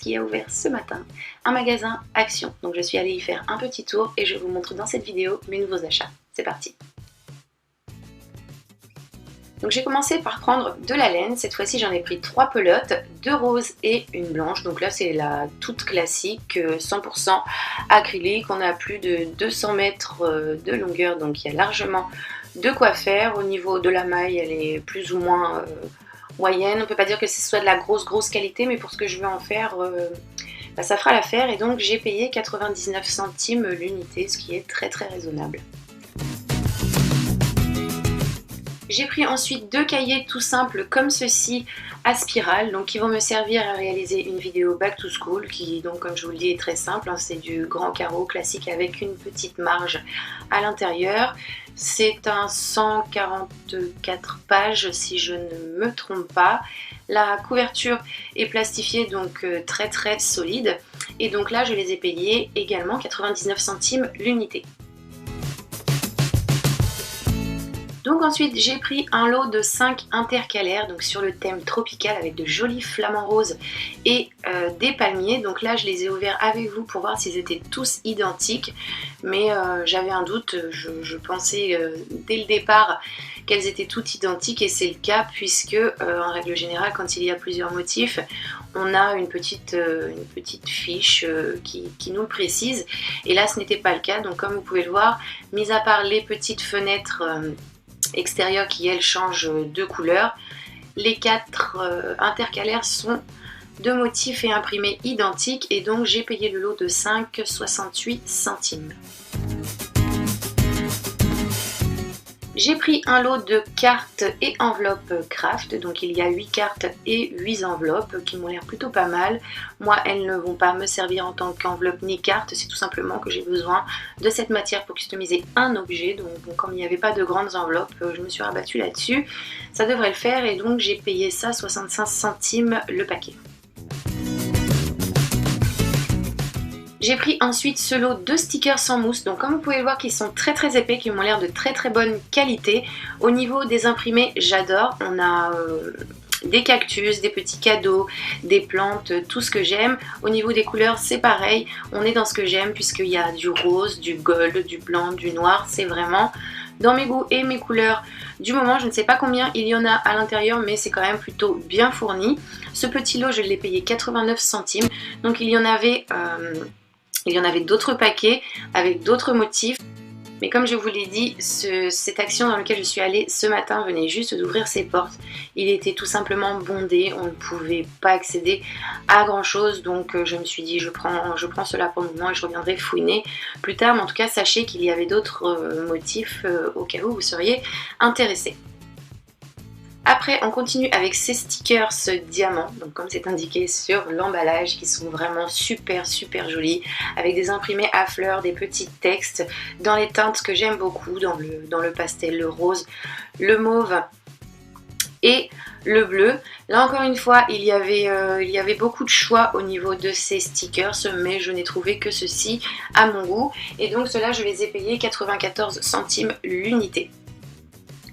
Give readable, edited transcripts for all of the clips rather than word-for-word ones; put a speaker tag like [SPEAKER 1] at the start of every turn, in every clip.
[SPEAKER 1] qui a ouvert ce matin un magasin Action. Donc je suis allée y faire un petit tour et je vous montre dans cette vidéo mes nouveaux achats. C'est parti! Donc j'ai commencé par prendre de la laine. Cette fois-ci j'en ai pris 3 pelotes, 2 roses et une blanche. Donc là c'est la toute classique 100% acrylique. On a plus de 200 mètres de longueur, donc il y a largement de quoi faire. Au niveau de la maille, elle est plus ou moins moyenne. On ne peut pas dire que ce soit de la grosse qualité, mais pour ce que je veux en faire, ça fera l'affaire. Et donc j'ai payé 99 centimes l'unité, ce qui est très raisonnable. J'ai pris ensuite 2 cahiers tout simples comme ceci à spirale, donc qui vont me servir à réaliser une vidéo back to school qui, donc comme je vous le dis, est très simple, hein, c'est du grand carreau classique avec une petite marge à l'intérieur. C'est un 144 pages si je ne me trompe pas. La couverture est plastifiée, donc très solide, et donc là je les ai payés également 99 centimes l'unité. Donc ensuite j'ai pris un lot de 5 intercalaires, donc sur le thème tropical avec de jolis flamants roses et des palmiers. Donc là je les ai ouverts avec vous pour voir s'ils étaient tous identiques, mais j'avais un doute, je pensais dès le départ qu'elles étaient toutes identiques et c'est le cas puisque en règle générale quand il y a plusieurs motifs on a une petite fiche qui nous le précise, et là ce n'était pas le cas. Donc comme vous pouvez le voir, mis à part les petites fenêtres extérieures qui elles changent de couleur, les 4 intercalaires sont de motifs et imprimés identiques, et donc j'ai payé le lot de 5,68 centimes. J'ai pris un lot de cartes et enveloppes craft, donc il y a 8 cartes et 8 enveloppes qui m'ont l'air plutôt pas mal. Moi elles ne vont pas me servir en tant qu'enveloppe ni carte, c'est tout simplement que j'ai besoin de cette matière pour customiser un objet. Donc bon, comme il n'y avait pas de grandes enveloppes, je me suis rabattue là-dessus. Ça devrait le faire et donc j'ai payé ça 65 centimes le paquet. J'ai pris ensuite ce lot de stickers sans mousse, donc comme vous pouvez le voir, qui sont très épais, qui m'ont l'air de très bonne qualité. Au niveau des imprimés, j'adore. On a des cactus, des petits cadeaux, des plantes, tout ce que j'aime. Au niveau des couleurs, c'est pareil. On est dans ce que j'aime puisqu'il y a du rose, du gold, du blanc, du noir. C'est vraiment dans mes goûts et mes couleurs du moment. Je ne sais pas combien il y en a à l'intérieur, mais c'est quand même plutôt bien fourni. Ce petit lot, je l'ai payé 89 centimes. Donc il y en avait d'autres paquets avec d'autres motifs. Mais comme je vous l'ai dit, cette action dans laquelle je suis allée ce matin venait juste d'ouvrir ses portes. Il était tout simplement bondé, on ne pouvait pas accéder à grand chose. Donc je me suis dit je prends cela pour le moment et je reviendrai fouiner plus tard. Mais en tout cas sachez qu'il y avait d'autres motifs au cas où vous seriez intéressés. Après on continue avec ces stickers diamants, donc comme c'est indiqué sur l'emballage, qui sont vraiment super jolis, avec des imprimés à fleurs, des petits textes dans les teintes que j'aime beaucoup, dans le pastel, le rose, le mauve et le bleu. Là encore une fois il y avait beaucoup de choix au niveau de ces stickers, mais je n'ai trouvé que ceci à mon goût, et donc ceux-là je les ai payés 94 centimes l'unité.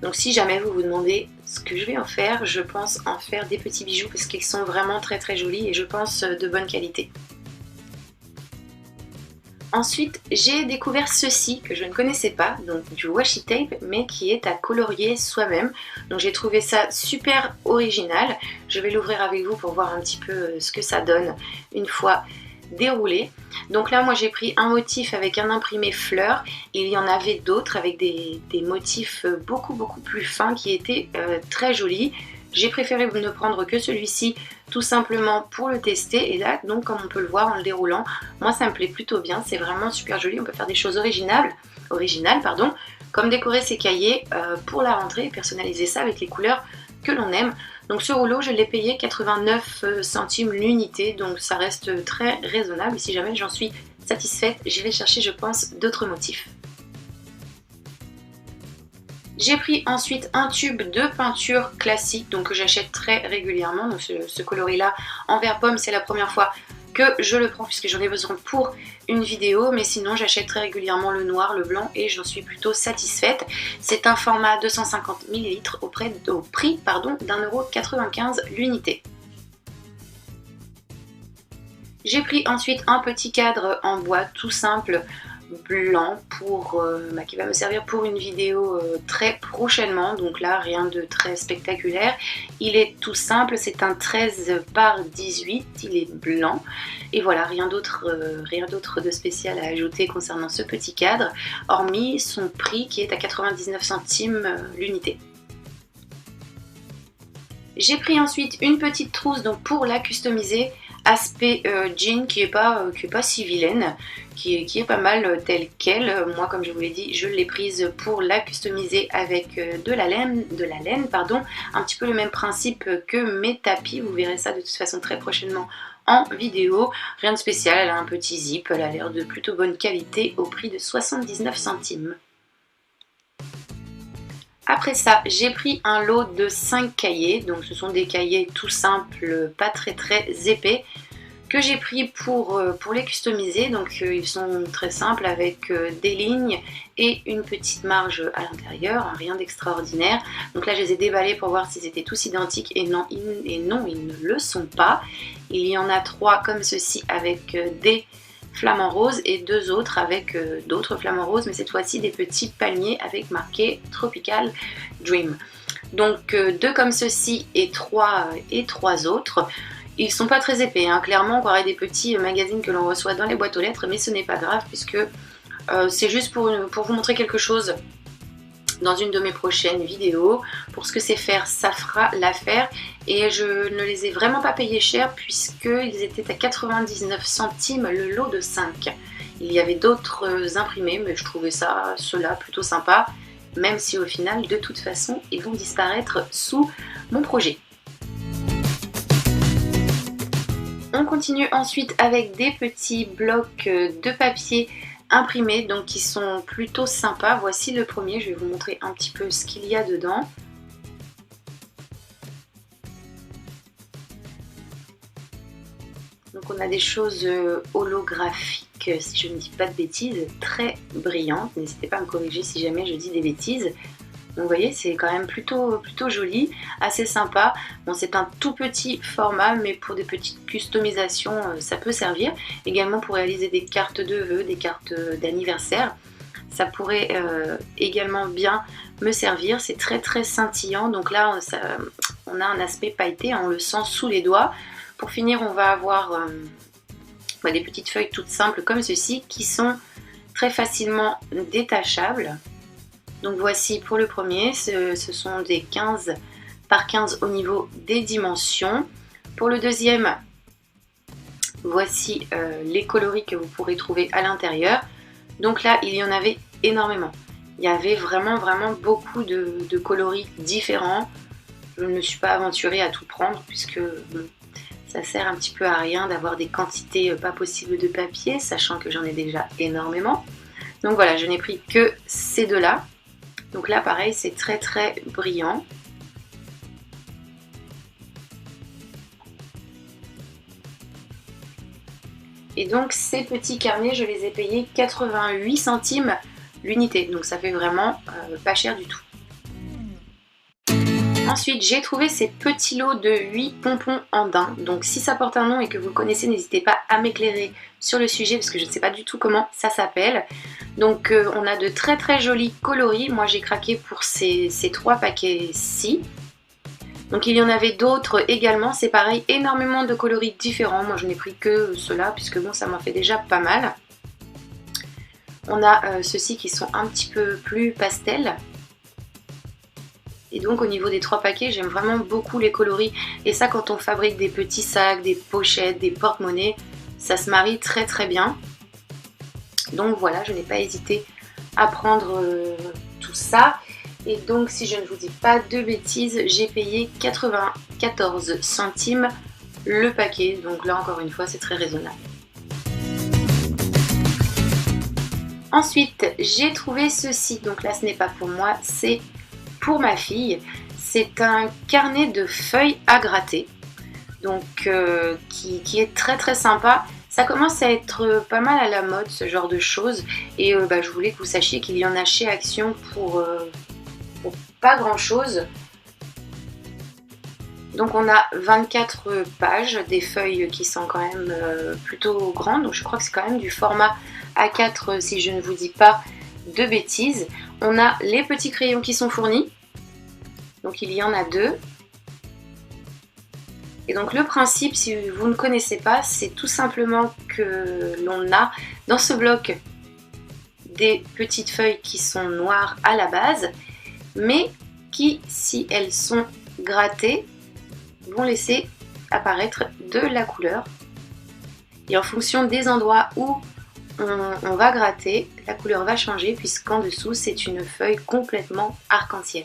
[SPEAKER 1] Donc si jamais vous vous demandez ce que je vais en faire, je pense en faire des petits bijoux parce qu'ils sont vraiment très jolis et je pense de bonne qualité. Ensuite, j'ai découvert ceci que je ne connaissais pas, donc du washi tape, mais qui est à colorier soi-même. Donc j'ai trouvé ça super original. Je vais l'ouvrir avec vous pour voir un petit peu ce que ça donne une fois déroulé. Donc là moi j'ai pris un motif avec un imprimé fleur, il y en avait d'autres avec des motifs beaucoup plus fins qui étaient très jolis. J'ai préféré ne prendre que celui-ci tout simplement pour le tester, et là donc comme on peut le voir en le déroulant, moi ça me plaît plutôt bien, c'est vraiment super joli. On peut faire des choses originales comme décorer ses cahiers pour la rentrée et personnaliser ça avec les couleurs que l'on aime. Donc ce rouleau je l'ai payé 89 centimes l'unité, donc ça reste très raisonnable. Si jamais j'en suis satisfaite, j'irai chercher je pense d'autres motifs. J'ai pris ensuite un tube de peinture classique, donc que j'achète très régulièrement. Donc ce coloris là en vert pomme, c'est la première fois que je le prends puisque j'en ai besoin pour une vidéo, mais sinon j'achète très régulièrement le noir, le blanc, et j'en suis plutôt satisfaite. C'est un format 250 ml au prix d'1,95 € l'unité. J'ai pris ensuite un petit cadre en bois tout simple, blanc, qui va me servir pour une vidéo très prochainement. Donc là, rien de très spectaculaire. Il est tout simple, c'est un 13 par 18, il est blanc. Et voilà, rien d'autre de spécial à ajouter concernant ce petit cadre, hormis son prix qui est à 99 centimes l'unité. J'ai pris ensuite une petite trousse donc pour la customiser, aspect jean qui est pas si vilaine, qui est pas mal telle qu'elle. Moi, comme je vous l'ai dit, je l'ai prise pour la customiser avec de la laine, pardon, un petit peu le même principe que mes tapis. Vous verrez ça de toute façon très prochainement en vidéo. Rien de spécial, elle a un petit zip, elle a l'air de plutôt bonne qualité au prix de 79 centimes. Après ça, j'ai pris un lot de 5 cahiers, donc ce sont des cahiers tout simples, pas très épais, que j'ai pris pour les customiser. Donc ils sont très simples avec des lignes et une petite marge à l'intérieur, rien d'extraordinaire. Donc là je les ai déballés pour voir s'ils étaient tous identiques et non, ils ne le sont pas. Il y en a 3 comme ceci avec des flamants roses et 2 autres avec d'autres flamants roses, mais cette fois-ci des petits palmiers avec marqué Tropical Dream. Donc 2 comme ceci et 3 autres. Ils sont pas très épais, hein. Clairement on croirait des petits magazines que l'on reçoit dans les boîtes aux lettres, mais ce n'est pas grave puisque c'est juste pour vous montrer quelque chose dans une de mes prochaines vidéos. Pour ce que c'est faire, ça fera l'affaire. Et je ne les ai vraiment pas payés cher puisqu'ils étaient à 99 centimes le lot de 5. Il y avait d'autres imprimés, mais je trouvais ceux-là plutôt sympa, même si au final, de toute façon, ils vont disparaître sous mon projet. On continue ensuite avec des petits blocs de papier imprimés, donc qui sont plutôt sympas. Voici le premier, je vais vous montrer un petit peu ce qu'il y a dedans. Donc on a des choses holographiques, si je ne dis pas de bêtises, très brillantes. N'hésitez pas à me corriger si jamais je dis des bêtises. Donc vous voyez, c'est quand même plutôt joli, assez sympa. Bon, c'est un tout petit format, mais pour des petites customisations, ça peut servir. Également pour réaliser des cartes de vœux, des cartes d'anniversaire. Ça pourrait également bien me servir. C'est très scintillant. Donc là, on a un aspect pailleté, on le sent sous les doigts. Pour finir, on va avoir des petites feuilles toutes simples comme ceci, qui sont très facilement détachables. Donc voici pour le premier, ce sont des 15 par 15 au niveau des dimensions. Pour le deuxième, voici les coloris que vous pourrez trouver à l'intérieur. Donc là, il y en avait énormément. Il y avait vraiment beaucoup de coloris différents. Je ne me suis pas aventurée à tout prendre puisque ça sert un petit peu à rien d'avoir des quantités pas possibles de papier, sachant que j'en ai déjà énormément. Donc voilà, je n'ai pris que ces deux-là. Donc là, pareil, c'est très brillant. Et donc, ces petits carnets, je les ai payés 88 centimes l'unité. Donc ça fait vraiment pas cher du tout. Ensuite, j'ai trouvé ces petits lots de 8 pompons andins. Donc si ça porte un nom et que vous le connaissez, n'hésitez pas à m'éclairer sur le sujet parce que je ne sais pas du tout comment ça s'appelle. Donc on a de très jolis coloris. Moi j'ai craqué pour ces 3 paquets-ci. Donc il y en avait d'autres également. C'est pareil, énormément de coloris différents. Moi je n'ai pris que ceux-là puisque bon, ça m'en fait déjà pas mal. On a ceux-ci qui sont un petit peu plus pastel. Et donc au niveau des 3 paquets, j'aime vraiment beaucoup les coloris. Et ça, quand on fabrique des petits sacs, des pochettes, des porte-monnaies, ça se marie très bien. Donc voilà, je n'ai pas hésité à prendre tout ça. Et donc si je ne vous dis pas de bêtises, j'ai payé 94 centimes le paquet. Donc là encore une fois, c'est très raisonnable. Ensuite, j'ai trouvé ceci. Donc là, ce n'est pas pour moi, c'est pour ma fille. C'est un carnet de feuilles à gratter, donc qui est très sympa. Ça commence à être pas mal à la mode ce genre de choses et je voulais que vous sachiez qu'il y en a chez Action pour pas grand chose. Donc on a 24 pages, des feuilles qui sont quand même plutôt grandes, donc je crois que c'est quand même du format A4 si je ne vous dis pas de bêtises. On a les petits crayons qui sont fournis, donc il y en a 2. Et donc le principe, si vous ne connaissez pas, c'est tout simplement que l'on a dans ce bloc des petites feuilles qui sont noires à la base, mais qui, si elles sont grattées, vont laisser apparaître de la couleur. Et en fonction des endroits où on va gratter, la couleur va changer puisqu'en dessous c'est une feuille complètement arc-en-ciel.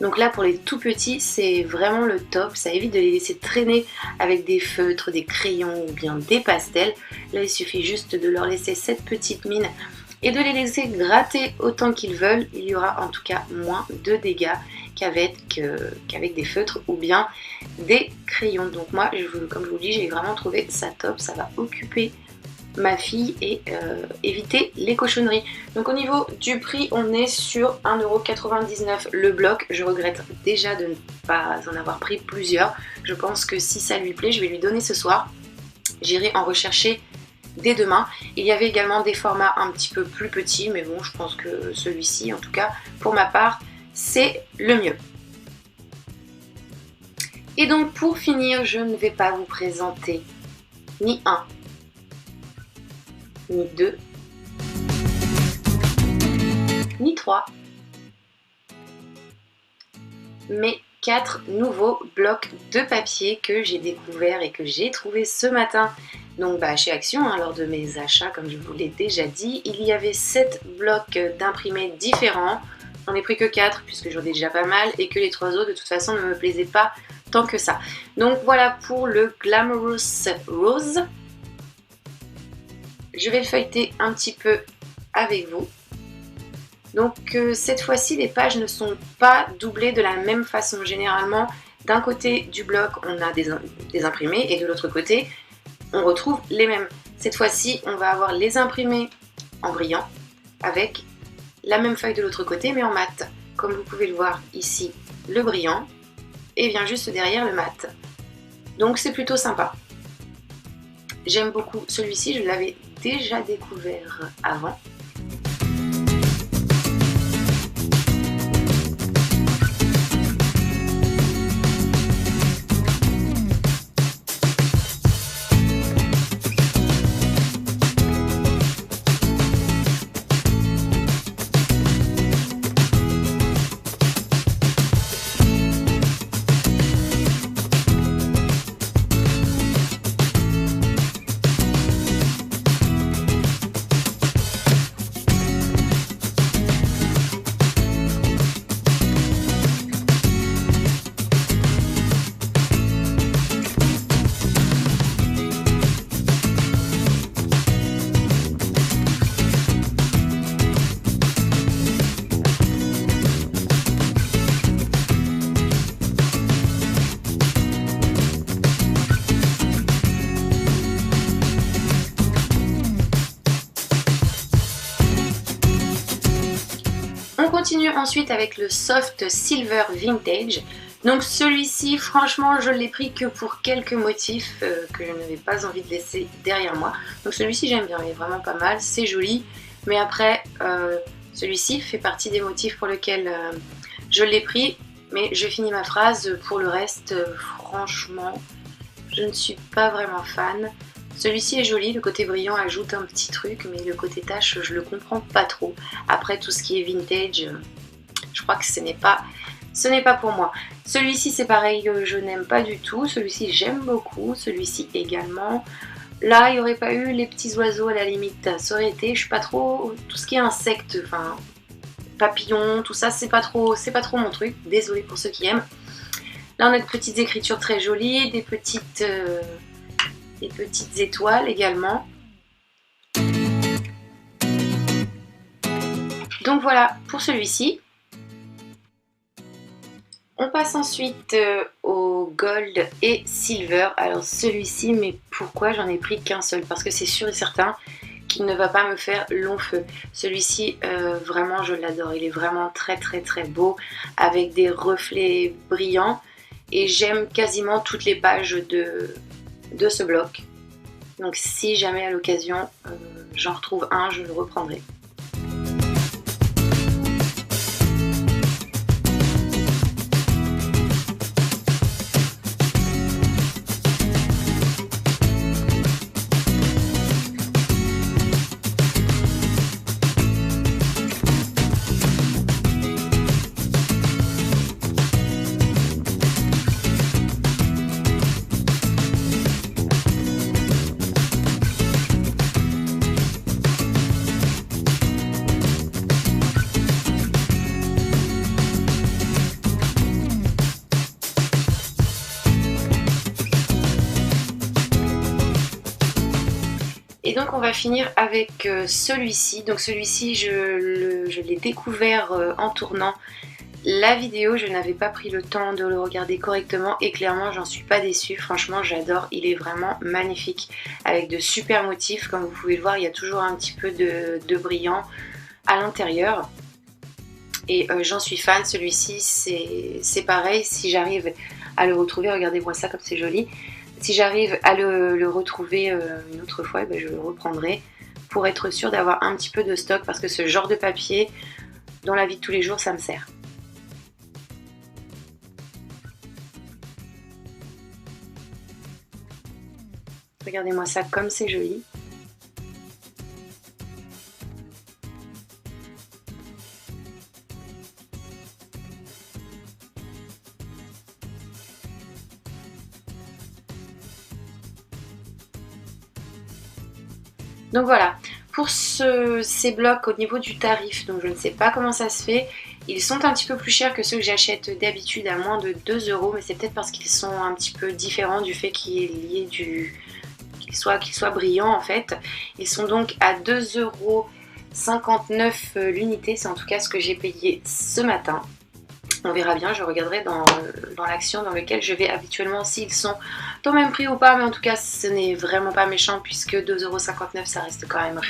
[SPEAKER 1] Donc là pour les tout petits c'est vraiment le top, ça évite de les laisser traîner avec des feutres, des crayons ou bien des pastels. Là il suffit juste de leur laisser cette petite mine et de les laisser gratter autant qu'ils veulent. Il y aura en tout cas moins de dégâts qu'avec des feutres ou bien des crayons. Donc moi, comme je vous dis, j'ai vraiment trouvé ça top. Ça va occuper ma fille et éviter les cochonneries. Donc au niveau du prix, on est sur 1,99€ le bloc. Je regrette déjà de ne pas en avoir pris plusieurs. Je pense que si ça lui plaît, je vais lui donner ce soir. J'irai en rechercher dès demain. Il y avait également des formats un petit peu plus petits, mais bon, je pense que celui-ci, en tout cas, pour ma part, c'est le mieux. Et donc, pour finir, je ne vais pas vous présenter ni un, ni deux, ni trois, mais 4 nouveaux blocs de papier que j'ai découvert et que j'ai trouvé ce matin donc chez Action lors de mes achats. Comme je vous l'ai déjà dit, il y avait 7 blocs d'imprimés différents. J'en ai pris que 4 puisque j'en ai déjà pas mal et que les 3 autres de toute façon ne me plaisaient pas tant que ça. Donc voilà pour le Glamorous Rose. Je vais le feuilleter un petit peu avec vous. Donc cette fois-ci, les pages ne sont pas doublées de la même façon. Généralement, d'un côté du bloc, on a des imprimés et de l'autre côté, on retrouve les mêmes. Cette fois-ci, on va avoir les imprimés en brillant avec la même feuille de l'autre côté mais en mat. Comme vous pouvez le voir ici, le brillant et vient juste derrière le mat. Donc c'est plutôt sympa. J'aime beaucoup celui-ci, je l'avais déjà découvert avant. On continue ensuite avec le Soft Silver Vintage. Donc celui-ci, franchement, je l'ai pris que pour quelques motifs que je n'avais pas envie de laisser derrière moi. Donc celui-ci, j'aime bien, il est vraiment pas mal, c'est joli. Mais après, celui-ci fait partie des motifs pour lesquels je l'ai pris. Mais je finis ma phrase, pour le reste, franchement, je ne suis pas vraiment fan. Celui-ci est joli, le côté brillant ajoute un petit truc, mais le côté tache, je le comprends pas trop. Après, tout ce qui est vintage, je crois que ce n'est pas pour moi. Celui-ci, c'est pareil, je n'aime pas du tout. Celui-ci, j'aime beaucoup. Celui-ci également. Là, il n'y aurait pas eu les petits oiseaux à la limite. Ça aurait été, je suis pas trop... Tout ce qui est insectes, enfin, papillons, tout ça, c'est pas trop mon truc. Désolée pour ceux qui aiment. Là, on a de petites écritures très jolies, des petites étoiles également. Donc voilà pour celui-ci. On passe ensuite au gold et silver. Alors celui-ci, mais pourquoi j'en ai pris qu'un seul? Parce que c'est sûr et certain qu'il ne va pas me faire long feu. Celui-ci, vraiment je l'adore. Il est vraiment très très très beau avec des reflets brillants. et j'aime quasiment toutes les pages de ce bloc. Donc si jamais à l'occasion j'en retrouve un, je le reprendrai. Et donc on va finir avec celui-ci. Donc celui-ci je l'ai découvert en tournant la vidéo. Je n'avais pas pris le temps de le regarder correctement et clairement j'en suis pas déçue. Franchement j'adore, il est vraiment magnifique avec de super motifs. Comme vous pouvez le voir, il y a toujours un petit peu de brillant à l'intérieur. Et j'en suis fan. Celui-ci c'est pareil, si j'arrive à le retrouver, regardez-moi ça comme c'est joli. Si j'arrive à le retrouver une autre fois, ben je le reprendrai pour être sûre d'avoir un petit peu de stock parce que ce genre de papier, dans la vie de tous les jours, ça me sert. Regardez-moi ça comme c'est joli. Donc voilà, pour ces blocs au niveau du tarif, donc je ne sais pas comment ça se fait, ils sont un petit peu plus chers que ceux que j'achète d'habitude à moins de 2 €, mais c'est peut-être parce qu'ils sont un petit peu différents du fait qu'il est lié qu'ils soient brillants en fait. Ils sont donc à 2,59 € l'unité, c'est en tout cas ce que j'ai payé ce matin. On verra bien, je regarderai dans l'action dans laquelle je vais habituellement s'ils sont au même prix ou pas, mais en tout cas ce n'est vraiment pas méchant puisque 2,59 € ça reste quand même raisonnable.